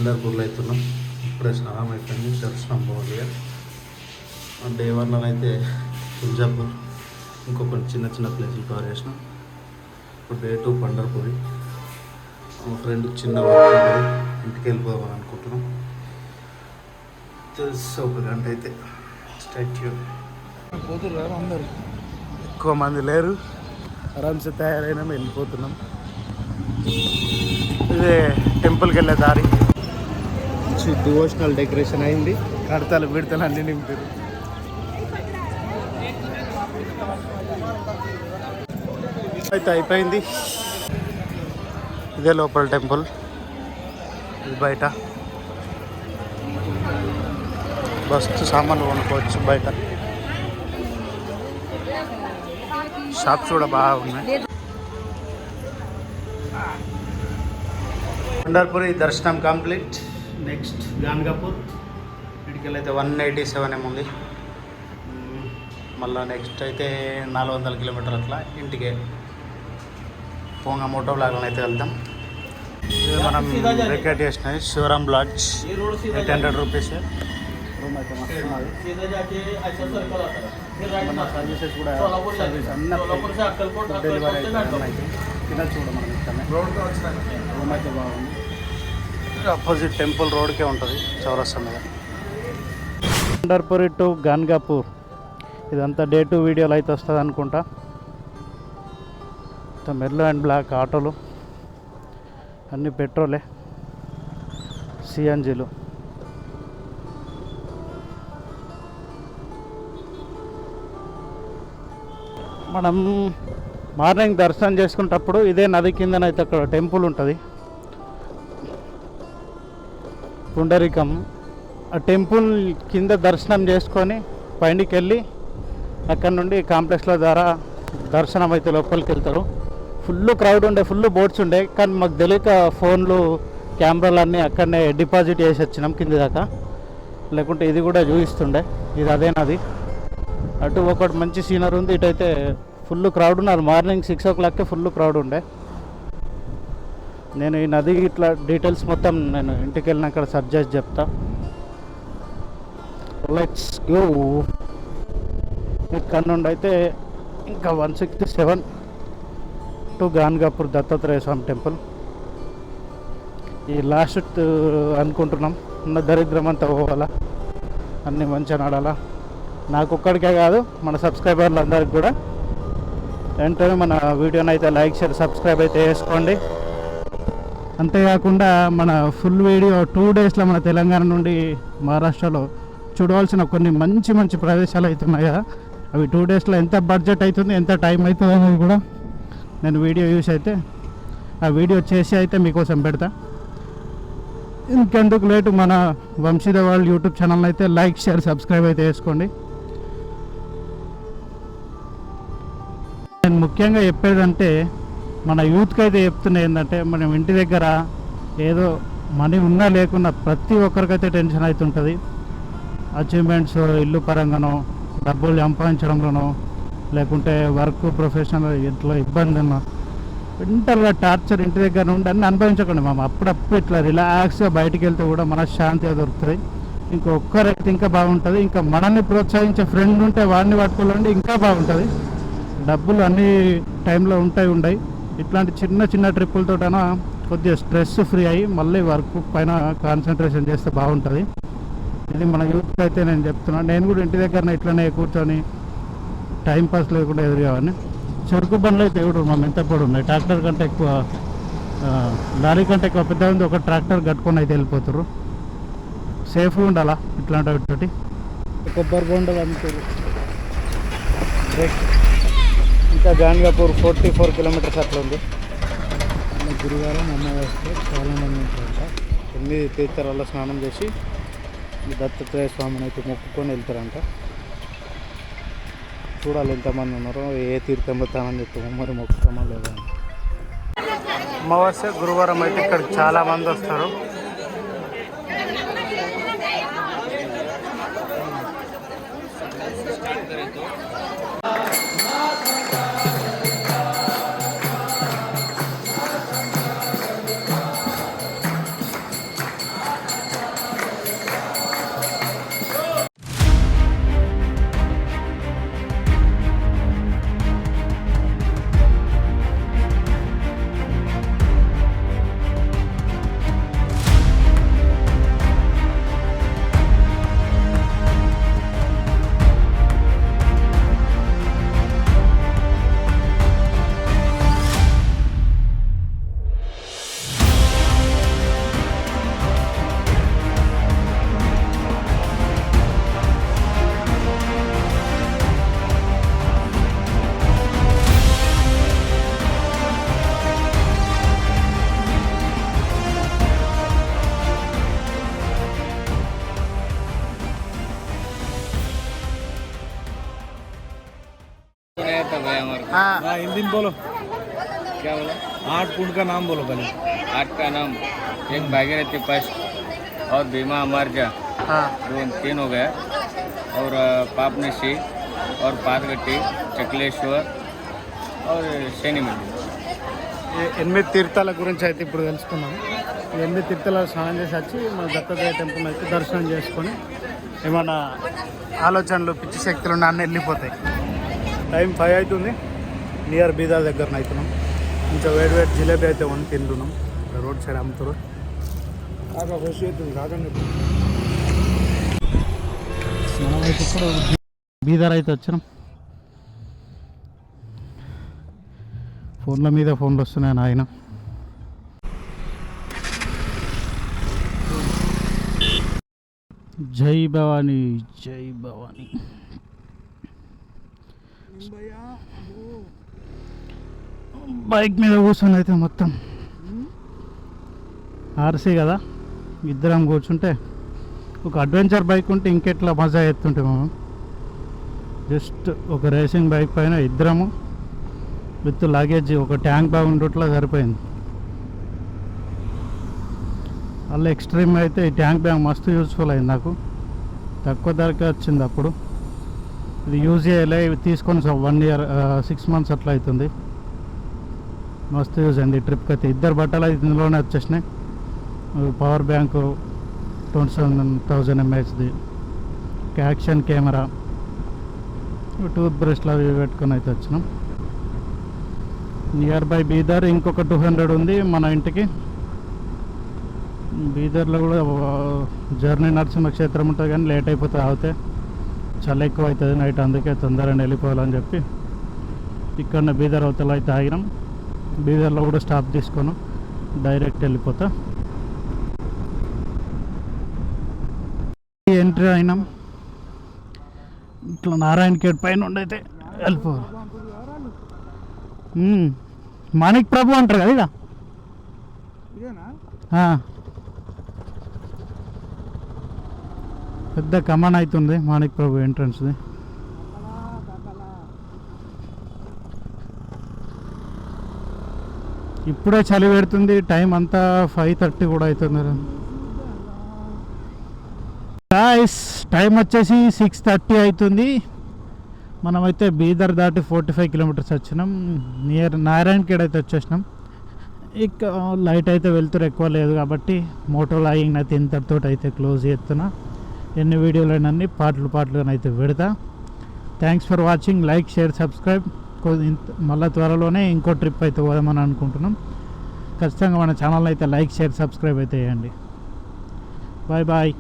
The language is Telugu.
పండర్పూర్లో అవుతున్నాం. ఇప్పుడే స్నానం అయిపోయింది, దర్శనం పోవాలి. డే 1 అయితే తుల్జాపూర్ ఇంకొక చిన్న చిన్న ప్లేసులు కవర్ చేసినాం. ఇప్పుడు డే 2 పండర్పూరి. మా ఫ్రెండ్ చిన్న వర్క్ ఇంటికి వెళ్ళిపోవాలని అనుకుంటున్నాం. తెలుసు ఒక గంట అయితే స్టాచ్యూ పోతున్నారు. అందరు ఎక్కువ మంది లేరు, ఆరామ్సే తయారైనా వెళ్ళిపోతున్నాం. ఇదే టెంపుల్కి వెళ్ళే దారి. డివోషనల్ డెకరేషన్ అయింది, కడతలు బిడతలు అన్నీ నింపారు. అయితే అయిపోయింది. ఇదే లోపల టెంపుల్, ఇది బయట బస్సు సామాన్లు కొనుక్కోవచ్చు. బయట షాప్స్ కూడా బాగున్నాయి. పండర్పూరి దర్శనం కంప్లీట్. నెక్స్ట్ గాన్గాపూర్, ఇటుకెళ్ళి అయితే 187 ఏముంది. మళ్ళీ నెక్స్ట్ అయితే 400 కిలోమీటర్ అట్లా ఇంటికే పోంగా మోటో బ్లాగ్లో అయితే వెళ్తాం. మనం రికార్డ్ చేసినవి శివరామ్ లాడ్జ్, 800 రూపీస్. రూమ్ అయితే మస్తు మన సర్వీసెస్ కూడా సర్వీస్ అన్నీ డెలివరీ అయితే తినచ్చు కూడా మనం ఇక్కడనే. రూమ్ అయితే బాగుంది. ఆపోజిట్ టెంపుల్ రోడ్కే ఉంటుంది, చౌరస్తా మీద. పండర్పూరి టు గాన్గాపూర్ ఇదంతా డే 2 వీడియోలు అయితే వస్తుంది అనుకుంటా. మెర్లో అండ్ బ్లాక్ ఆటోలు అన్నీ పెట్రోలే, సిఎన్జీలు. మనం మార్నింగ్ దర్శనం చేసుకునేటప్పుడు ఇదే నది కిందనైతే అక్కడ టెంపుల్ ఉంటుంది, పుండరీకం. ఆ టెంపుల్ కింద దర్శనం చేసుకొని పైనకి వెళ్ళి అక్కడ నుండి కాంప్లెక్స్ల ద్వారా దర్శనం అయితే లోపలికి వెళ్తారు. ఫుల్ క్రౌడ్ ఉండే, ఫుల్ బోట్స్ ఉండే, కానీ మాకు తెలియక ఫోన్లు కెమెరాలు అన్నీ అక్కడనే డిపాజిట్ చేసి వచ్చినాం కింది దాకా. లేకుంటే ఇది కూడా చూపిస్తుండే. ఇది అదే నది. అటు ఒకటి మంచి సీనరీ ఉంది, ఇటైతే ఫుల్ క్రౌడ్ ఉన్నారు. మార్నింగ్ 6 o'clockకే ఫుల్ క్రౌడ్ ఉండే. నేను ఈ నది ఇట్లా డీటెయిల్స్ మొత్తం నేను ఇంటికి వెళ్ళినాక సర్చ్ చేసి చెప్తా. Let's go. ఇక్కడ నుండి అయితే ఇంకా 167 టు గాన్గాపూర్ దత్తాత్రేయ స్వామి టెంపుల్. ఈ లాస్ట్ అనుకుంటున్నాం. ఉన్న దరిద్రం అంతా పోవాలా, అన్నీ మంచిగా నడాలా. నాకు ఒక్కడికే కాదు, మన సబ్స్క్రైబర్లు అందరికి కూడా. వెంటనే మన వీడియోని అయితే లైక్, షేర్, సబ్స్క్రైబ్ అయితే చేసుకోండి. అంతేకాకుండా మన ఫుల్ వీడియో 2 daysలో మన తెలంగాణ నుండి మహారాష్ట్రలో చూడవలసిన కొన్ని మంచి మంచి ప్రదేశాలు అయితే ఉన్నాయి కదా, అవి 2 daysలో ఎంత బడ్జెట్ అవుతుంది, ఎంత టైం అవుతుంది అనేది కూడా నేను వీడియో యూస్ అయితే ఆ వీడియో చేసి అయితే మీకోసం పెడతా. ఇంకెందుకు లేటు, మన వంశీద వరల్డ్ యూట్యూబ్ ఛానల్ అయితే లైక్, షేర్, సబ్స్క్రైబ్ అయితే చేసుకోండి. నేను ముఖ్యంగా చెప్పేదంటే మన యూత్కి అయితే చెప్తున్నా ఏంటంటే, మనం ఇంటి దగ్గర ఏదో మనీ ఉన్నా లేకున్నా ప్రతి ఒక్కరికైతే టెన్షన్ అవుతుంటుంది. అచీవ్మెంట్స్ ఇల్లు పరంగానో, డబ్బులు సంపాదించడంలోనో, లేకుంటే వర్క్ ప్రొఫెషనల్ ఇంట్లో ఇబ్బంది ఉన్నా, ఇంటర్గా టార్చర్ ఇంటి దగ్గర నుండి అన్నీ అనుభవించకండి. మనం అప్పుడప్పుడు ఇట్లా రిలాక్స్గా బయటికి వెళ్తే కూడా మనకు శాంతిగా దొరుకుతుంది. ఇంకొక్కరైతే ఇంకా బాగుంటుంది. ఇంకా మనల్ని ప్రోత్సహించే ఫ్రెండ్ ఉంటే వాడిని పట్టుకోవాలంటే ఇంకా బాగుంటుంది. డబ్బులు అన్ని టైంలో ఉంటాయి. ఇట్లాంటి చిన్న చిన్న ట్రిప్పులతోటైనా కొద్దిగా స్ట్రెస్ ఫ్రీ అయ్యి మళ్ళీ వర్క్ పైన కాన్సన్ట్రేషన్ చేస్తే బాగుంటుంది. ఇది మన యూత్కి అయితే నేను చెప్తున్నాను. నేను కూడా ఇంటి దగ్గర ఇట్లనే కూర్చొని టైంపాస్ లేకుండా ఎదురుగావని. చెరుకు బండ్లు అయితే ఎవడు మా ఎంత పొడి ఉన్నాయి, ట్రాక్టర్ కంటే ఎక్కువ, లారీ కంటే ఎక్కువ పెద్ద ఉంది. ఒక ట్రాక్టర్ కట్టుకొని అయితే వెళ్ళిపోతారు. సేఫ్గా ఉండాలా ఇట్లాంటి వాటితోటి. కొబ్బరి బొండలు అమ్ముతారు. ఇంకా గాన్గాపూర్ 44 kilometers అట్లా ఉంది. గురువారం అమావాస్య చాలామంది ఉంటారంట. 9 తీర్థాలలో స్నానం చేసి దత్తాత్రేయ స్వామిని అయితే మొక్కుకొని వెళ్తారంట. చూడాలి ఎంతమంది ఉన్నారో, ఏ తీర్థం పోతామని చెప్తామో, మరి మొక్కుతామో లేదా. అమావాస్య గురువారం అయితే ఇక్కడికి చాలామంది వస్తారు. था भाई हमारे को। हाँ हिंदी में बोलो, क्या बोला? 8 कुंड का नाम बोलो पहले। 8 का नाम, एक भागीरथी फर्स्ट और भीमा अमरजा, हाँ 3 हो गया, और पापनशी और पादगट्टी, चकलेश्वर और शनि मंदिर। 8 తీర్థాల గురించి అయితే ఇప్పుడు తెలుసుకున్నాం. 8 తీర్థాల స్నానం చేసి వచ్చి మన దత్తాత్రేయ టెంపుల్ అయితే దర్శనం చేసుకొని ఏమన్నా ఆలోచనలు పిచ్చి శక్తులు నాన్న వెళ్ళిపోతాయి. టైం 5 అవుతుంది. నియర్ బీదార్ దగ్గర అవుతున్నాం. ఇంకా వేడి వేడి జిలేబీ అయితే వండి తింటున్నాం. రోడ్ సైడ్ అమ్ముతారు. బాగా ఖుషి అవుతుంది కాదండి. మనం అయితే ఇప్పుడు బీదర్ అయితే వచ్చినాం. ఫోన్ల మీద ఫోన్లు వస్తున్నాయి ఆయన. జై భవానీ, జై భవానీ. బైక్ మీద కూర్చొని అయితే మొత్తం ఆర్సీ కదా, ఇద్దరం కూర్చుంటే ఒక అడ్వెంచర్ బైక్ ఉంటే ఇంకెట్లా మజా ఎత్తుంటే మనం. జస్ట్ ఒక రేసింగ్ బైక్ పైన ఇద్దరము విత్ లగేజ్ ఒక ట్యాంక్ బ్యాగ్ ఉండేట్లా సరిపోయింది. అలా ఎక్స్ట్రీమ్ అయితే ఈ ట్యాంక్ బ్యాగ్ మస్తు యూజ్ఫుల్ అయింది నాకు. తక్కువ ధరకే వచ్చింది అప్పుడు. ఇది యూజ్ చేయలే, ఇవి తీసుకొని 1 ఇయర్ 6 మంత్స్ అట్లా అవుతుంది. మస్తు యూజ్ అయింది ఈ ట్రిప్కి అయితే. ఇద్దరు బట్టలు అయితే ఇందులోనే వచ్చేసినాయి. పవర్ బ్యాంకు 27,000 mAhది, యాక్షన్ కెమెరా, టూత్ బ్రష్లు అవి పెట్టుకొని అయితే వచ్చినాం. నియర్ బై బీదర్ ఇంకొక 200 ఉంది మన ఇంటికి. బీదర్లో కూడా జర్నీ నరసింహ క్షేత్రం ఉంటుంది కానీ లేట్ అయిపోతుంది. అవుతే చాలా ఎక్కువ అవుతుంది నైట్, అందుకే తొందరగా వెళ్ళిపోవాలని చెప్పి ఇక్కడ బీదర్ అవతల అయితే ఆగినాం. బీదర్లో కూడా స్టాప్ తీసుకొని డైరెక్ట్ వెళ్ళిపోతా. ఎంట్రీ అయినాం. ఇట్లా నారాయణ ఖేడ్ పైన ఉండైతే వెళ్ళిపోవాలి. మాణిక్ ప్రభు అంటారు కదా ఇక. పెద్ద కమాన్ అవుతుంది మాణిక్ ప్రభు ఎంట్రన్స్ది. ఇప్పుడే చలి పెడుతుంది. టైం అంతా 5:30 కూడా అవుతుంది. గాయ్స్ టైం వచ్చేసి 6:30 అవుతుంది. మనమైతే బీదర్ దాటి 45 కిలోమీటర్స్ వచ్చినాం. నియర్ నారాయణ ఖేడ్ అయితే వచ్చేసినాం. ఇక లైట్ అయితే వెళ్తురు ఎక్కువ లేదు కాబట్టి మోటో లాగింగ్ అయితే ఇంతటితో అయితే క్లోజ్ చేస్తున్నా. ఎన్ని వీడియోలు అయినా పాటలుగా అయితే పెడతా. Thanks for watching. Like, share, subscribe. మళ్ళీ త్వరలోనే ఇంకో ట్రిప్ అయితే పోదామని అనుకుంటున్నాం. ఖచ్చితంగా మన ఛానల్ అయితే లైక్, షేర్, సబ్స్క్రైబ్ అయితే చేయండి. Bye bye.